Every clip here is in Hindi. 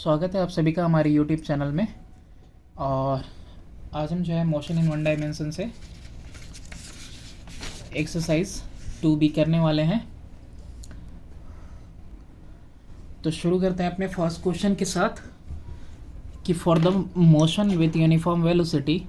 स्वागत है आप सभी का हमारे यूट्यूब चैनल में। और आज हम जो है मोशन इन वन डायमेंशन से एक्सरसाइज 2B करने वाले हैं। तो शुरू करते हैं अपने फर्स्ट क्वेश्चन के साथ कि for the motion with uniform velocity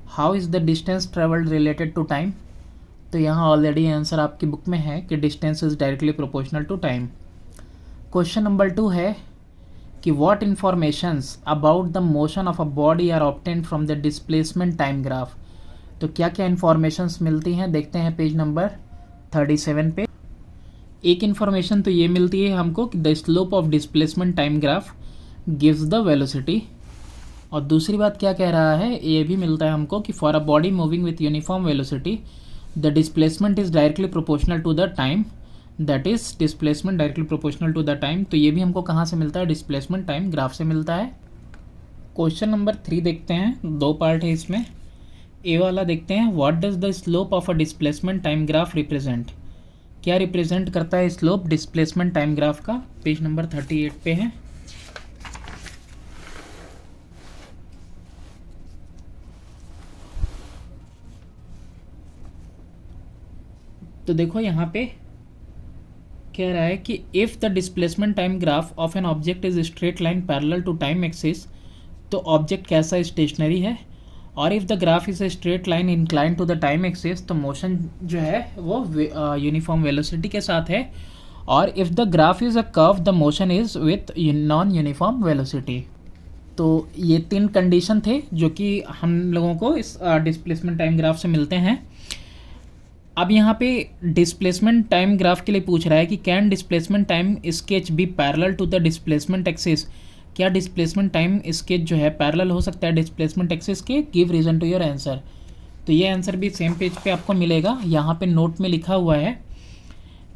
how is the distance travelled related to time. तो यहाँ ऑलरेडी आंसर आपकी बुक में है कि distance is directly proportional to time. Question number 2 है कि what informations about the motion of a body are obtained from the displacement time graph। तो क्या क्या इन्फॉर्मेशंस मिलती हैं देखते हैं पेज नंबर 37 पे। एक इन्फॉर्मेशन तो ये मिलती है हमको कि the slope of displacement time graph gives the velocity. और दूसरी बात क्या कह रहा है, ये भी मिलता है हमको कि for a body moving with uniform velocity the displacement is directly proportional to the time, that is displacement directly proportional to the time. तो ये भी हमको कहाँ से मिलता है, डिस्प्लेसमेंट टाइम ग्राफ से मिलता है। क्वेश्चन नंबर 3 देखते हैं, 2 पार्ट है इसमें। ए वाला देखते हैं, what does the slope of a displacement time graph represent. क्या रिप्रेजेंट करता है स्लोप डिस्प्लेसमेंट टाइम ग्राफ का, पेज नंबर 38 पे है। तो देखो यहाँ पे कह रहा है कि if the displacement time graph of an object is straight line parallel to time axis, तो ऑब्जेक्ट कैसा स्टेशनरी है। और if the graph is a straight line incline to the time axis, तो मोशन जो है वो यूनिफॉर्म वेलोसिटी के साथ है। और if the graph is a curve the motion is with non uniform velocity. तो ये 3 कंडीशन थे जो कि हम लोगों को इस डिस्प्लेसमेंट टाइम ग्राफ से मिलते हैं। अब यहाँ पे डिस्प्लेसमेंट टाइम ग्राफ के लिए पूछ रहा है कि can displacement time sketch be parallel to the displacement axis. क्या डिस्प्लेसमेंट टाइम स्केच जो है पैरेलल हो सकता है डिस्प्लेसमेंट एक्सिस के। Give reason to your answer. तो ये आंसर भी सेम पेज पे आपको मिलेगा। यहाँ पे नोट में लिखा हुआ है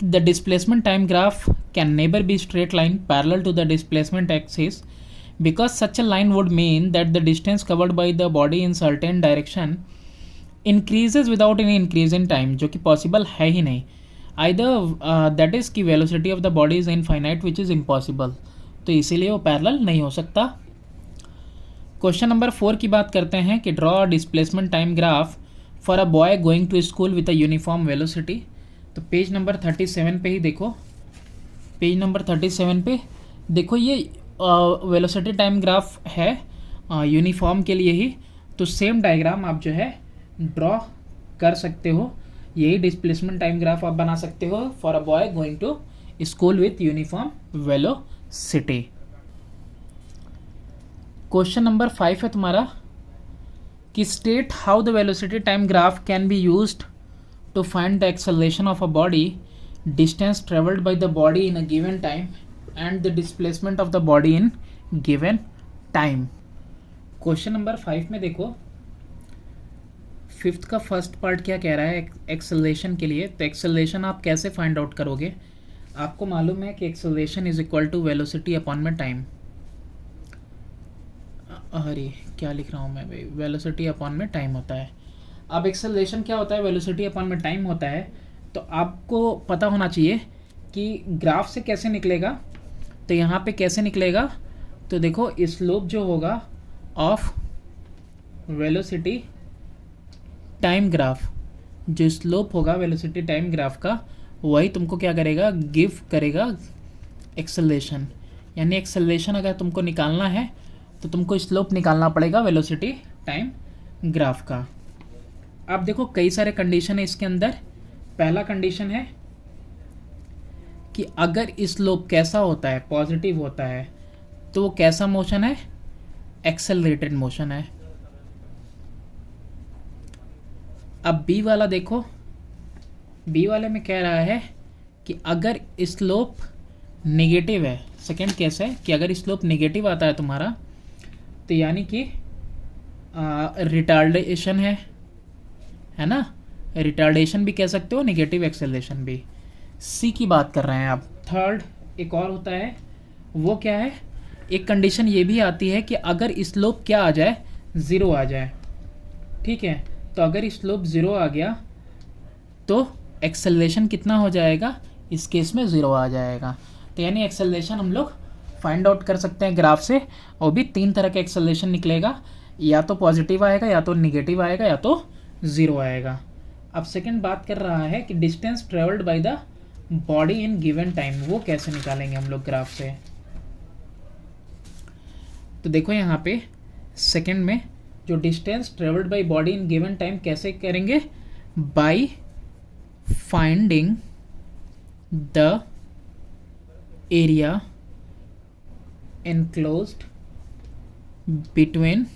the displacement time graph can never be straight line parallel to the displacement axis because such a line would mean that the distance covered by the body in certain direction increases without any increase in time, जो कि पॉसिबल है ही नहीं। आइदर दैट इज़ की velocity of the body is infinite which is impossible, तो इसीलिए वो पैरेलल नहीं हो सकता। क्वेश्चन नंबर 4 की बात करते हैं कि draw displacement time graph for a boy going to school with a uniform velocity. तो पेज नंबर 37 पे ही देखो, पेज नंबर 37 पे देखो ये वेलोसिटी टाइम ग्राफ है यूनिफॉर्म के लिए ही। तो सेम डायग्राम आप जो है ड्रॉ कर सकते हो, यही डिस्प्लेसमेंट टाइम ग्राफ आप बना सकते हो for a boy going to school with uniform velocity. Question number 5 है तुम्हारा कि state how the velocity time graph can be used to find the acceleration of a body, distance travelled by the body in a given time and the displacement of the body in given time. Question number 5 में देखो 5th का फर्स्ट पार्ट क्या कह रहा है एक्सेलरेशन के लिए। तो एक्सेलरेशन आप कैसे फाइंड आउट करोगे, आपको मालूम है कि acceleration is equal to velocity upon में टाइम। अरे क्या लिख रहा हूँ मैं भाई, वेलोसिटी अपॉन में टाइम होता है। अब एक्सेलरेशन क्या होता है, वेलोसिटी अपॉन में टाइम होता है। तो आपको पता होना चाहिए कि ग्राफ से कैसे निकलेगा। तो यहाँ पे कैसे निकलेगा, तो देखो स्लोप जो होगा ऑफ वेलोसिटी टाइम ग्राफ, जो स्लोप होगा वेलोसिटी टाइम ग्राफ का, वही तुमको क्या करेगा, गिव करेगा एक्सेलरेशन। यानी एक्सेलरेशन अगर तुमको निकालना है तो तुमको स्लोप निकालना पड़ेगा वेलोसिटी टाइम ग्राफ का। अब देखो कई सारे कंडीशन है इसके अंदर। पहला कंडीशन है कि अगर स्लोप कैसा होता है, पॉजिटिव होता है, तो वो कैसा मोशन है, एक्सेलरेटेड मोशन है। अब बी वाला देखो, बी वाले में कह रहा है कि अगर स्लोप नेगेटिव है, सेकंड केस है कि अगर स्लोप नेगेटिव आता है तुम्हारा, तो यानी कि रिटार्डेशन है ना, रिटार्डेशन भी कह सकते हो, नेगेटिव एक्सेलरेशन भी। सी की बात कर रहे हैं आप। थर्ड एक और होता है, वो क्या है, एक कंडीशन ये भी आती है कि अगर स्लोप क्या आ जाए, ज़ीरो आ जाए। ठीक है, तो अगर स्लोप ज़ीरो आ गया तो एक्सेलरेशन कितना हो जाएगा, इस केस में ज़ीरो आ जाएगा। तो यानी एक्सेलरेशन हम लोग फाइंड आउट कर सकते हैं ग्राफ से, और भी 3 तरह का एक्सेलरेशन निकलेगा, या तो पॉजिटिव आएगा, या तो निगेटिव आएगा, या तो ज़ीरो आएगा। अब सेकंड बात कर रहा है कि distance travelled by the body in given time, वो कैसे निकालेंगे हम लोग ग्राफ से। तो देखो यहाँ पे सेकंड में जो distance travelled by body in given time कैसे करेंगे, by finding the area enclosed between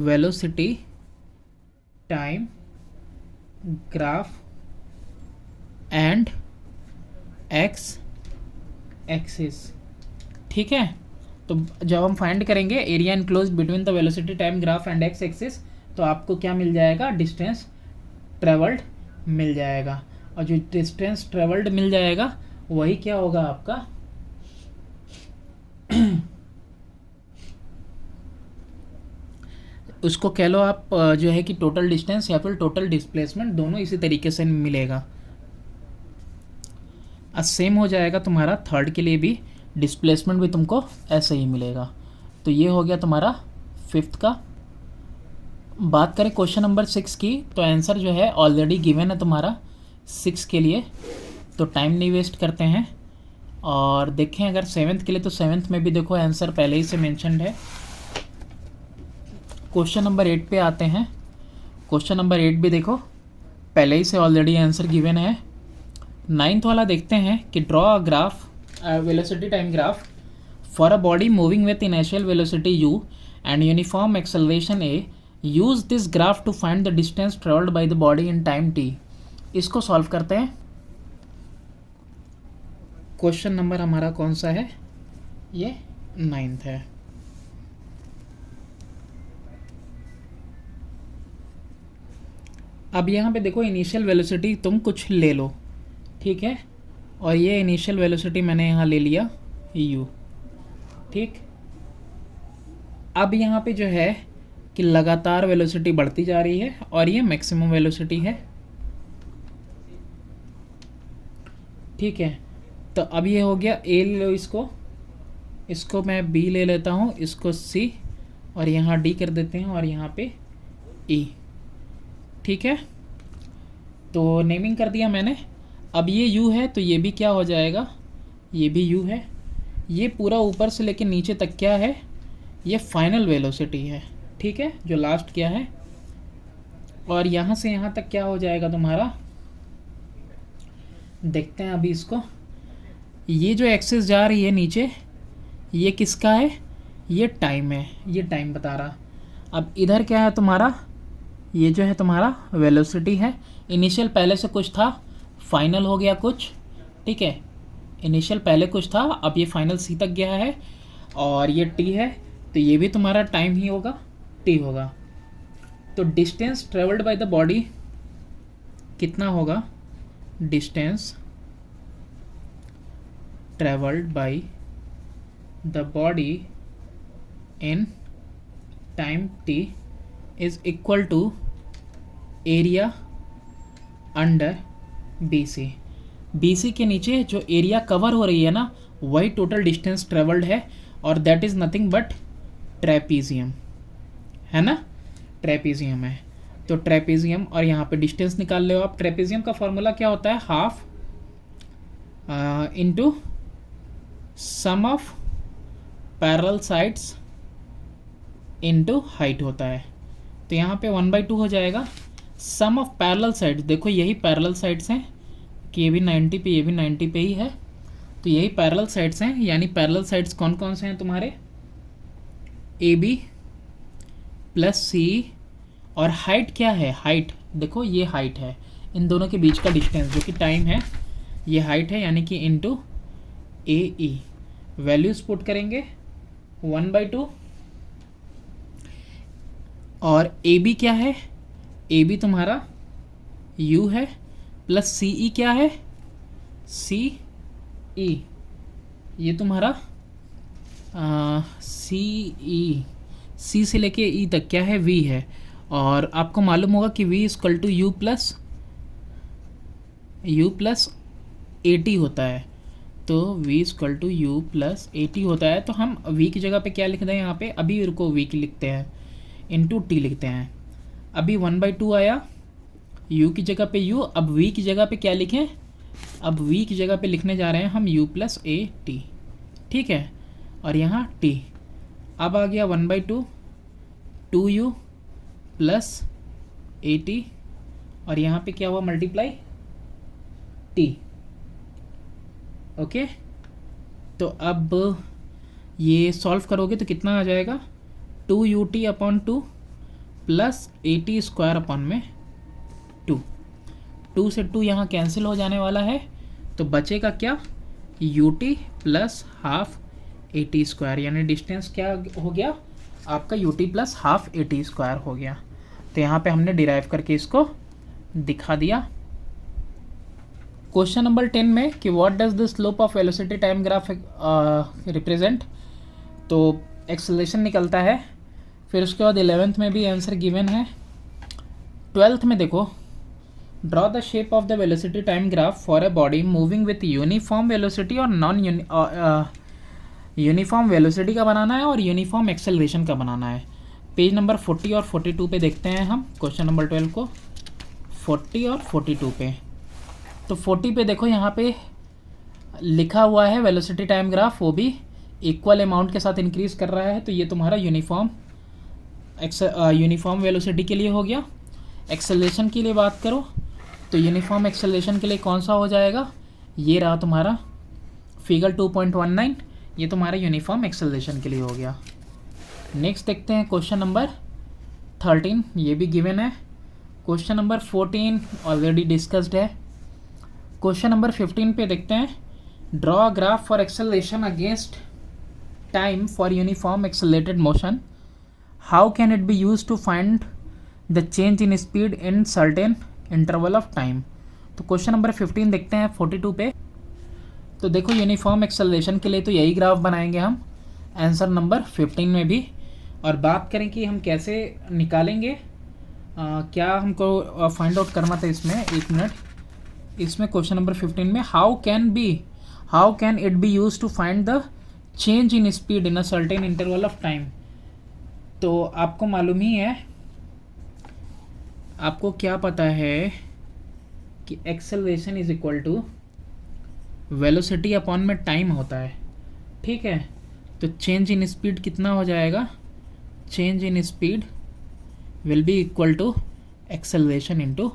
velocity time graph and x axis। ठीक है, तो जब हम फाइंड करेंगे area enclose between the velocity time graph and x axis, तो आपको क्या मिल जाएगा, डिस्टेंस ट्रेवल्ड मिल जाएगा। और जो डिस्टेंस ट्रेवल्ड मिल जाएगा वही क्या होगा आपका उसको कह लो आप जो है कि टोटल डिस्टेंस या फिर टोटल डिस्प्लेसमेंट, दोनों इसी तरीके से मिलेगा। सेम हो जाएगा तुम्हारा थर्ड के लिए भी, डिस्प्लेसमेंट भी तुमको ऐसे ही मिलेगा। तो ये हो गया तुम्हारा फिफ्थ का। बात करें क्वेश्चन नंबर 6 की, तो आंसर जो है ऑलरेडी गिवन है तुम्हारा 6 के लिए, तो टाइम नहीं वेस्ट करते हैं और देखें अगर 7th के लिए, तो 7th में भी देखो आंसर पहले ही से मेंशन्ड है। क्वेश्चन नंबर 8 पे आते हैं। क्वेश्चन नंबर 8 भी देखो पहले ही से ऑलरेडी आंसर गिवन है। 9th वाला देखते हैं कि draw a graph, velocity time graph for a body moving with initial velocity u and uniform acceleration a, use this graph to find the distance travelled by the body in time t। इसको सॉल्व करते हैं। क्वेश्चन नंबर हमारा कौन सा है, ये 9th है। अब यहाँ पे देखो इनिशियल वेलोसिटी तुम कुछ ले लो, ठीक है, और ये इनिशियल वेलोसिटी मैंने यहाँ ले लिया u, ठीक। अब यहाँ पे जो है कि लगातार वेलोसिटी बढ़ती जा रही है और ये मैक्सिमम वेलोसिटी है, ठीक है। तो अब ये हो गया a ले लो, इसको मैं b ले लेता हूँ, इसको c, और यहाँ d कर देते हैं और यहाँ पे e, ठीक है। तो नेमिंग कर दिया मैंने। अब ये u है तो ये भी क्या हो जाएगा, ये भी u है। ये पूरा ऊपर से लेके नीचे तक क्या है, ये फाइनल वेलोसिटी है, ठीक है, जो लास्ट क्या है। और यहाँ से यहाँ तक क्या हो जाएगा तुम्हारा, देखते हैं अभी इसको। ये जो एक्सिस जा रही है नीचे, ये किसका है, ये टाइम है, ये टाइम बता रहा। अब इधर क्या है तुम्हारा, ये जो है तुम्हारा वेलोसिटी है। इनिशियल पहले से कुछ था, फाइनल हो गया कुछ, ठीक है। इनिशियल पहले कुछ था, अब ये फाइनल सी तक गया है, और ये टी है, तो ये भी तुम्हारा टाइम ही होगा, टी होगा। तो distance travelled by the body कितना होगा, distance travelled by the body in time T is equal to area under BC। BC के नीचे जो एरिया कवर हो रही है ना, वही टोटल डिस्टेंस ट्रेवल्ड है, और that is nothing but trapezium, है ना, ट्रेपीजियम है। तो ट्रेपीजियम, और यहाँ पे डिस्टेंस निकाल लो आप। ट्रेपीजियम का फॉर्मूला क्या होता है, half into sum of parallel sides into height होता है। तो यहाँ पे 1/2 हो जाएगा। सम ऑफ पैरेलल साइड्स, देखो यही पैरेलल साइड्स हैं कि ये भी 90 पे, ये भी 90 पे ही है, तो यही पैरेलल साइड्स हैं। यानी पैरेलल साइड्स कौन कौन से हैं तुम्हारे, AB प्लस C, और हाइट क्या है, हाइट देखो ये हाइट है, इन दोनों के बीच का डिस्टेंस जो कि टाइम है, ये हाइट है, यानी कि इंटू AE। वैल्यूज पुट करेंगे 1/2, और AB क्या है, AB तुम्हारा U है, प्लस CE क्या है, CE, ये तुम्हारा CE, C से लेके E तक क्या है, V है। और आपको मालूम होगा कि V equal to U plus AT होता है। तो v equal to U plus A T होता है। तो हम v की जगह पे क्या लिख दें यहाँ पे, अभी रुको v की लिखते हैं, इंटू टी लिखते हैं। अभी 1/2 आया, u की जगह पे u, अब v की जगह पे क्या लिखें, अब v की जगह पे लिखने जा रहे हैं हम u प्लस ए टी, ठीक है। और यहाँ t, अब आ गया 1/2 2u प्लस ए टी, और यहाँ पे क्या हुआ मल्टीप्लाई t, ओके। तो अब ये सॉल्व करोगे तो कितना आ जाएगा, 2ut/2 plus A T square upon में 2 से 2 यहाँ कैंसिल हो जाने वाला है, तो बचेगा क्या, ut plus half A T square, यानी डिस्टेंस क्या हो गया आपका, ut plus half A T square हो गया। तो यहाँ पे हमने डिराइव करके इसको दिखा दिया। क्वेश्चन नंबर 10 में कि what does the slope of velocity time graph represent, तो एक्सेलरेशन निकलता है। फिर उसके बाद 11th में भी आंसर गिवन है। 12th में देखो, draw the shape of the velocity time graph for a body moving with uniform velocity और नॉन यूनिफॉर्म वेलोसिटी का बनाना है और यूनिफॉर्म एक्सेलरेशन का बनाना है। पेज नंबर 40 और 42 पे देखते हैं हम क्वेश्चन नंबर 12 को, 40 और 42 पे। तो 40 पे देखो, यहाँ पे लिखा हुआ है वेलोसिटी टाइम ग्राफ, वो भी इक्वल अमाउंट के साथ इंक्रीज कर रहा है। तो ये तुम्हारा यूनिफॉर्म वेलोसिटी के लिए हो गया। एक्सेलरेशन के लिए बात करो तो यूनिफॉर्म एक्सेलरेशन के लिए कौन सा हो जाएगा, ये रहा तुम्हारा फिगर 2.19, ये तुम्हारा यूनिफॉर्म एक्सेलरेशन के लिए हो गया। नेक्स्ट देखते हैं क्वेश्चन नंबर 13, ये भी गिवन है। क्वेश्चन नंबर 14 ऑलरेडी डिस्कस्ड है। क्वेश्चन नंबर 15 पे देखते हैं, draw graph for acceleration against time for uniform accelerated motion, how can it be use to find the change in speed in certain interval of time. तो क्वेश्चन नंबर 15 देखते हैं 42 पे। तो देखो यूनिफॉर्म एक्सेलरेशन के लिए तो यही ग्राफ बनाएंगे हम आंसर नंबर 15 में भी। और बात करें कि हम कैसे निकालेंगे, क्या हमको फाइंड आउट करना था इसमें, एक मिनट, इसमें क्वेश्चन नंबर 15 में how can it be use to find the change in speed in a certain interval of time. तो आपको मालूम ही है, आपको क्या पता है कि acceleration is equal to velocity upon में टाइम होता है, ठीक है। तो चेंज इन स्पीड कितना हो जाएगा, change in speed will be equal to acceleration into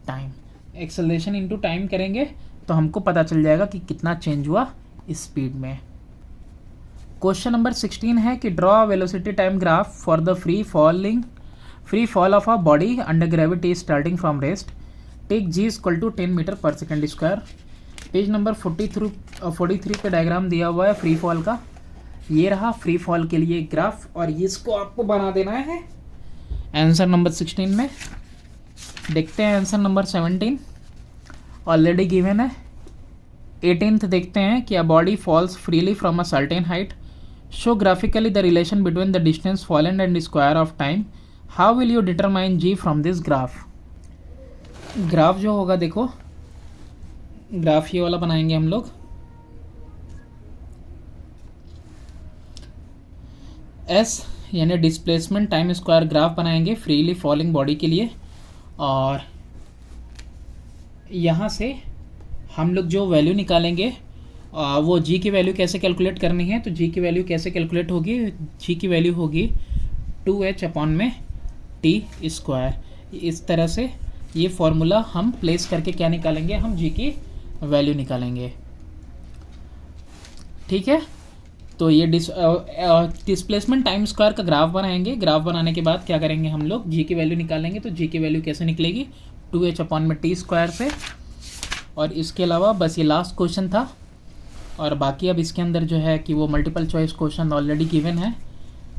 time. Acceleration into time करेंगे तो हमको पता चल जाएगा कि कितना चेंज हुआ स्पीड में। क्वेश्चन नंबर 16 है कि draw velocity time graph for the free fall of a body under gravity starting from rest, take G equal to 10 metre per second square. Page number 43 पे डायग्राम दिया हुआ है फ्री फॉल का, ये रहा फ्री फॉल के लिए ग्राफ, और इसको आपको बना देना है आंसर नंबर 16 में। देखते हैं आंसर नंबर 17 ऑलरेडी गिवन है। 18th देखते हैं कि a body falls freely from a certain height, show graphically the relation between the distance fallen and square of time, how will you determine G from this graph. Graph जो होगा, देखो ग्राफ ये वाला बनाएंगे हम लोग, एस यानी डिस्प्लेसमेंट टाइम स्क्वायर ग्राफ बनाएंगे फ्रीली फॉलिंग बॉडी के लिए। और यहाँ से हम लोग जो वैल्यू निकालेंगे वो जी की वैल्यू कैसे कैलकुलेट करनी है, तो जी की वैल्यू कैसे कैलकुलेट होगी, जी की वैल्यू होगी 2h अपॉन में टी स्क्वायर। इस तरह से ये फॉर्मूला हम प्लेस करके क्या निकालेंगे, हम जी की वैल्यू निकालेंगे, ठीक है। तो ये डिस्प्लेसमेंट टाइम स्क्वायर का ग्राफ बनाएंगे। ग्राफ बनाने के बाद क्या करेंगे, हम लोग जी की वैल्यू निकालेंगे। तो जी की वैल्यू कैसे निकलेगी, 2h अपॉन में टी स्क्वायर से। और इसके अलावा बस ये लास्ट क्वेश्चन था, और बाकी अब इसके अंदर जो है कि वो multiple choice question already given है।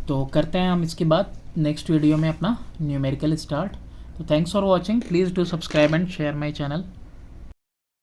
तो करते हैं हम इसके बाद नेक्स्ट वीडियो में अपना न्यूमेरिकल स्टार्ट। तो thanks for watching, please do subscribe and share my channel.